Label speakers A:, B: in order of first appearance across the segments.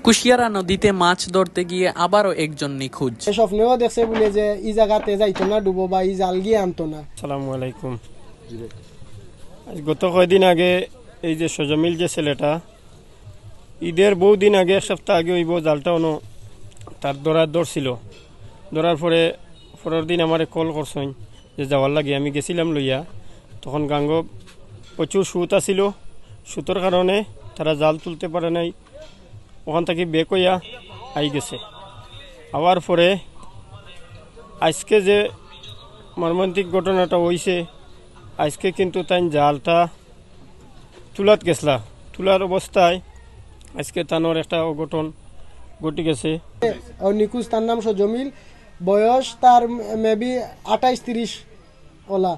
A: কুশিয়ারা নদীতে মাছ ধরতে গিয়ে আবারও একজন নিখোঁজ।
B: স্বপ্নেও দেখছে বলে যে এই জায়গাতে যাইতো না ডুবো বা এই জাল গিয়ে আনতো না।
C: আসসালামু আলাইকুম। গত কয়েকদিন আগে এই যে সজমিল যে ছেলেটা ঈদের বহুদিন আগে এক সপ্তাহ আগে ওই জালটা অনো তার ধরছিল। ধরার পরের দিন আমার কল করছেন যে যাওয়ার লাগে। আমি গেছিলাম লইয়া, তখন গাঙ্গ প্রচুর সুত আছিল। সুতোর কারণে তারা জাল তুলতে পারে নাই, ওখান থেকে বেক হইয়া আই গেছে। আবার পরে আজকে যে মর্মান্তিক ঘটনাটা হয়েছে, আজকে কিন্তু তাই জালটা তুলাত গেছলা। তুলার অবস্থায় আজকে তানোর একটা অঘটন ঘটে গেছে।
B: নিখোঁজ তার নাম সজমিল, বয়স তার মেবি 28-30 ওলা।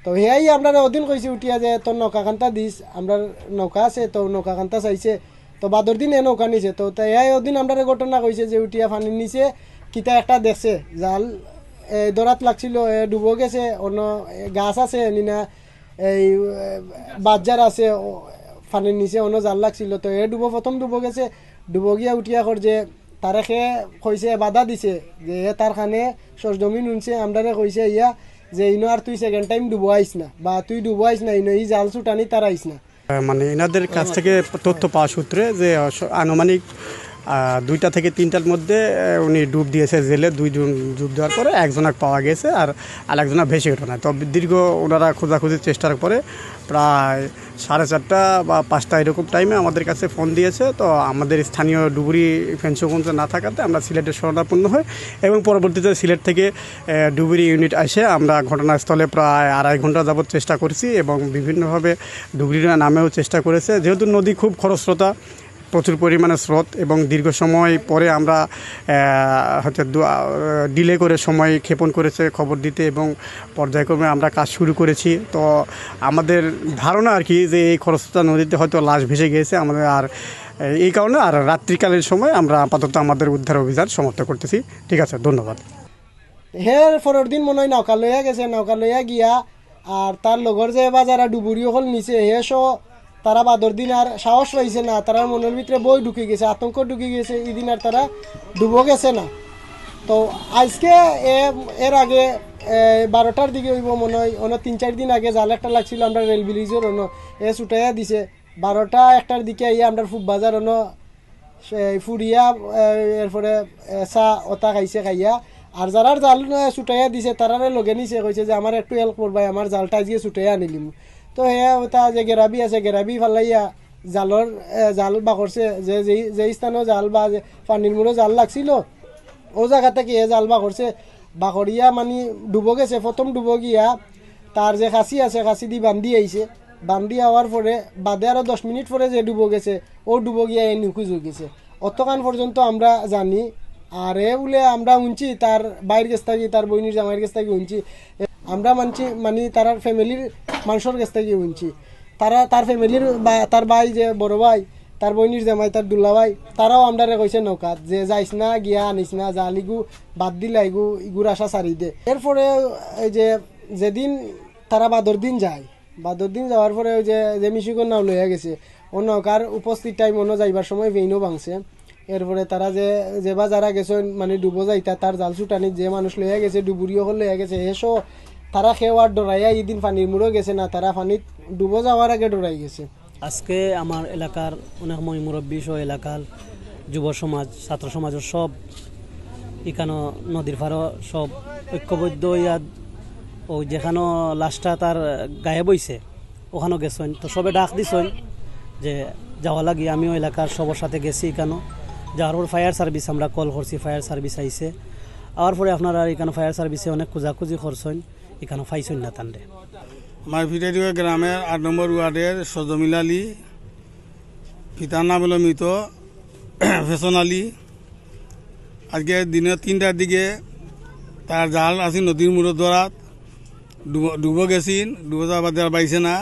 B: তো হেয়াই আমরা ওদিন কইছি উঠিয়া যে তোর নৌকা খান্তা দিস, আমরা নৌকা আছে তো নৌকা খান্তা চাইছে, তো বাদর দিন এ নৌকা নিছে। তো তাই ওদিন আমরা ঘটনা কইছে যে উঠিয়া পানির নিচে কিতা একটা দেখছে জাল দরাত লাগছিল, ডুবো গেছে। অন্য গাছ আছে নিনা এই বাজার আছে পানির নিচে, অন্য জাল লাগছিল। তো প্রথম ডুবো গেছে, ডুবো গিয়া উঠিয়া কর যে তারে খে কইছে বাধা দিছে যে তার খানে সরজমিন উনছে। আমরা কইছে ইয়া যে ইনো আর তুই সেকেন্ড টাইম ডুবো আইস না, বা তুই ডুবো আইস না, ইনো এই জাল ছুটানি তার আইস না।
D: মানে এনাদের কাছ থেকে তথ্য পাওয়া সূত্রে যে আনুমানিক 2টা থেকে 3টার মধ্যে উনি ডুব দিয়েছে জেলে। 2 জন ডুব দেওয়ার পরে একজনক পাওয়া গেছে আর আরেকজনা ভেসে ওঠে না। তো দীর্ঘ ওনারা খোঁজাখুঁজির চেষ্টার পরে প্রায় 4:30 বা 5টা এরকম টাইমে আমাদের কাছে ফোন দিয়েছে। তো আমাদের স্থানীয় ডুবুরি ফেন্সগঞ্জ না থাকাতে আমরা সিলেটে শরণাপন্ন হই এবং পরবর্তীতে সিলেট থেকে ডুবুরি ইউনিট এসে আমরা ঘটনাস্থলে প্রায় 2.5 ঘন্টা যাবৎ চেষ্টা করছি এবং বিভিন্নভাবে ডুবুরিরা নামেও চেষ্টা করেছে। যেহেতু নদী খুব খরস্রোতা, প্রচুর পরিমাণে স্রোত এবং দীর্ঘ সময় পরে আমরা হয়তো ডিলে করে সময় ক্ষেপণ করেছে খবর দিতে এবং পর্যায়ক্রমে আমরা কাজ শুরু করেছি। তো আমাদের ধারণা আর কি যে এই খরস্রোতা নদীতে হয়তো লাশ ভেসে গিয়েছে আমাদের, আর এই কারণে আর রাত্রিকালের সময় আমরা আপাতত আমাদের উদ্ধার অভিযান সমাপ্ত করতেছি। ঠিক আছে, ধন্যবাদ।
B: হের পরের দিন মনে হয় নৌকা লইয়া গেছে, নৌকা লইয়া গিয়া আর তার লগর যে বা যারা ডুবুরি হল নিচে হেসো তারা বাদর দিন আর সাহস পাইছে না, তারা মনের ভিতরে বই ঢুকে গেছে, আতঙ্ক ঢুকে গেছে। এদিন আর তারা ডুবো গেছে না। তো আজকে এর আগে 12টার দিকে হইব মনে হয়, অন্য 3-4 দিন আগে জাল একটা লাগছিল আমরা রেল ব্রিজের অন্য ছুটাইয়া দিছে। 12টা-1টার দিকে আইয়া আমরা ফুব বাজার অন্য ফুরিয়া এরপরে চা ওটা খাইছে, খাইয়া আর যারা জাল ছুটাইয়া দিছে তারারে লগে নিছে, কইছে যে আমার একটু হেল্প করবাই, আমার জালটা আজকে ছুটাইয়া আনিলিম। তো হ্যাঁ ওটা যে গেরাবি আছে, গেরাবি ফালাইয়া জাল বা করছে যে স্থানেও জাল বা পানির মুড়ো জাল লাগছিল ও জায়গা থেকে জাল বা করছে, বা করিয়া মানে ডুবো গেছে। প্রথম ডুবো গিয়া তার যে খাসি আছে খাসি দি বান্ধি আইছে, বান্ধি হওয়ার পরে বাদে আরো 10 মিনিট পরে যে ডুবো গেছে ও ডুবো গিয়া এই নিখোঁজ হয়ে গেছে। অতকান পর্যন্ত আমরা জানি। আর বলে আমরা উনছি তার বাইরের কাছ থেকে, তার বইনির জামাইয়ের কাছ থেকে উনছি, আমরা মানছি মানে তার ফ্যামিলির মানুষের কাছ থেকে উনছি। তার ফ্যামিলির বা তার ভাই যে বড় ভাই, তার বইনির জামাই, তার দুল্লা ভাই, তারাও আমরা কইছে নৌকাত যে যাইস না, গিয়া আনিস না, জালিগু বাদ দিলে ইগুর আশা সারি দে। এরপরে এই যে যেদিন তারা বাদর দিন যায়, বাদর দিন যাওয়ার পরে ওই যে মিশিগর নাও লইয়া গেছে, ও নৌকার উপস্থিত টাইম অন্য যাইবার সময় ভেইনও ভাঙছে। এরপরে তারা যে বা যারা গেছে মানে ডুবো যাইতা তার জাল ছুটানি যে মানুষ লইয়া গেছে, ডুবুরিও হল লইয়া গেছে, এসো তারা খেওয়ার ডরাইয়া এদিন পানির মুড়ো গেছে না, তারা পানিত ডুবো যাওয়ার আগে ডরাই গেছে।
E: আজকে আমার এলাকার অনেক মুরব্বী সহ এলাকার যুব সমাজ, ছাত্র সমাজের সব এখানে নদীর পাড়ও সব ঐক্যবদ্ধ ইয়াদ ও যেখানে লাশটা তার গায়ে বইছে ওখানেও গেছেন। তো সবে ডাক দিছেন যে যাওয়া লাগি। আমিও এলাকার সবার সাথে গেছি এখানে। যাওয়ার পর ফায়ার সার্ভিস আমরা কল করছি, ফায়ার সার্ভিস আইছে। আওয়ার পরে আপনারা এখানে ফায়ার সার্ভিসে অনেক খোঁজাখুঁজি করছেন, এখানে পাইছেন না তান্ডে।
F: আমার ফিটারিয়া গ্রামের 8 নম্বর ওয়ার্ডের সজমিল আলী, পিতার নাম হল মৃত ফেসন আলী। আজকে দিনে 3টার দিকে তার জাল আছে নদীর মুড়ো দরাত ডুবো গেছিল, ডুবো যাবার দেওয়ার পাইছে না।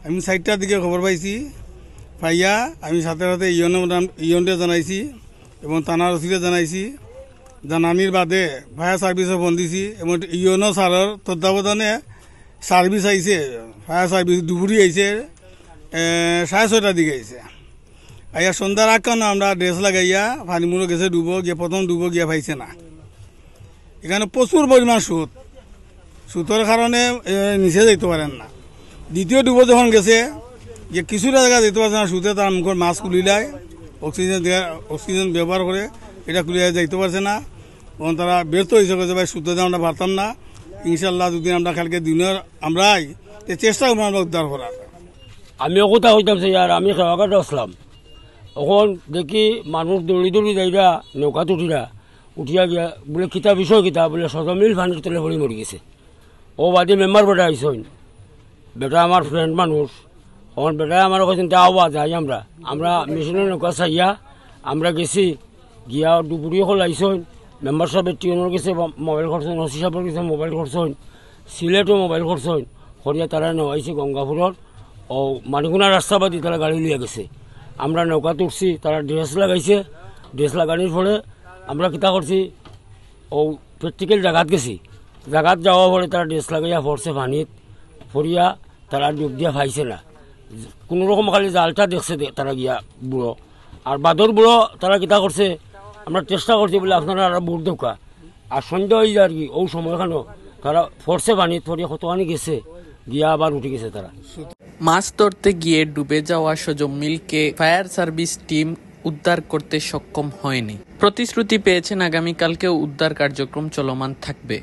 F: আমি 4টার দিকে খবর পাইছি, পাইয়া আমি সাথে সাথে ইয়নটে জানাইছি এবং থানার ওসিরে জানাইছি। জানানির বাদে ফায়ার সার্ভিসে ফোন দিছি এবং ইয়নো স্যারের তত্ত্বাবধানে সার্ভিস আইছে, ফায়ার সার্ভিস ডুবুরি আইছে 6:30টার দিকে আইছে। আইয়া সন্ধ্যার আগ কারণে আমরা ড্রেস লাগাইয়া পানি মুড়ো গেছে ডুবো গিয়ে প্রথম ডুবো গিয়া পাইছে না। এখানে প্রচুর পরিমাণ সুদ, সুতোর কারণে নিচে যেতে পারেন না। দ্বিতীয় ডুবো যখন গেছে যে কিছুটা জায়গা যেতে পারছে না, সুতে তার মুখের মাছ খুলিলায় অক্সিজেন ব্যবহার করে এটা খুলিয়া যাইতে পারছে না। তখন তারা ব্যর্থ হয়েছে যে ভাই সুতো আমরা পারতাম না, ইনশাল্লাহ যদি আমরা কালকে দিনের আমরাই চেষ্টা করবো আমরা উদ্ধার করার।
G: আমিও কোথাও হইতাম আর আমি খেলাঘাটে আসলাম, তখন দেখি মানুষ দৌড়ি দৌড়ি যাইরা নৌকাত উঠিয়া গিয়া বলে কিতা বিষয় কিতা বলে সজমিল পানির তলে পড়ে মরি গেছে। ও বাদে মেম্বার বেটা আইসন, বেটা আমার ফ্রেন্ড মানুষ, তখন বেটা আমার কাছে আওয়া যাই আমরা মেশিনের নৌকা চাইয়া আমরা গেছি, গিয়া দুপুরিও হল আইসন। মেম্বার সাহেবের টিউনের গেছে মোবাইল খরচন, ওসি সাহেবের গেছে মোবাইল খরচন, সিলেটও মোবাইল খরচন করিয়া তারা নেওয়াইছে গঙ্গাপুরের ও মানিকুনা রাস্তাবাদী তারা গাড়ি লিয়ে গেছে। আমরা নৌকা তুলছি, তারা ড্রেস লাগাইছে, ড্রেস লাগানোর ফলে আমরা কিতা করছি ও প্র্যাকটিক্যাল জায়গাত গেছি, জায়গাত যাওয়া পরে তারা ড্রেস লাগাইয়া পড়ছে পানিত পড়িয়া তারা ডুব দিয়া পাইছে না। কোনোরকম খালি জালটা দেখছে তারা গিয়া বুড়ো আর বাদর বুড়ো তারা কিতা করছে আমরা চেষ্টা করছি বলে আপনারা আর বুড় দৌকা আর সন্ধ্যা হয়ে যায় আর কি। ও সময়খানেও তারা ফরছে পানিত পড়িয়া কতখানি গেছে, গিয়া আবার উঠে গেছে তারা।
A: মাছ ধরতে গিয়ে ডুবে যাওয়া সজমিলকে ফায়ার সার্ভিস টিম উদ্ধার করতে সক্ষম হয়নি। প্রতিশ্রুতি পেয়েছেন আগামীকালকেও উদ্ধার কার্যক্রম চলমান থাকবে।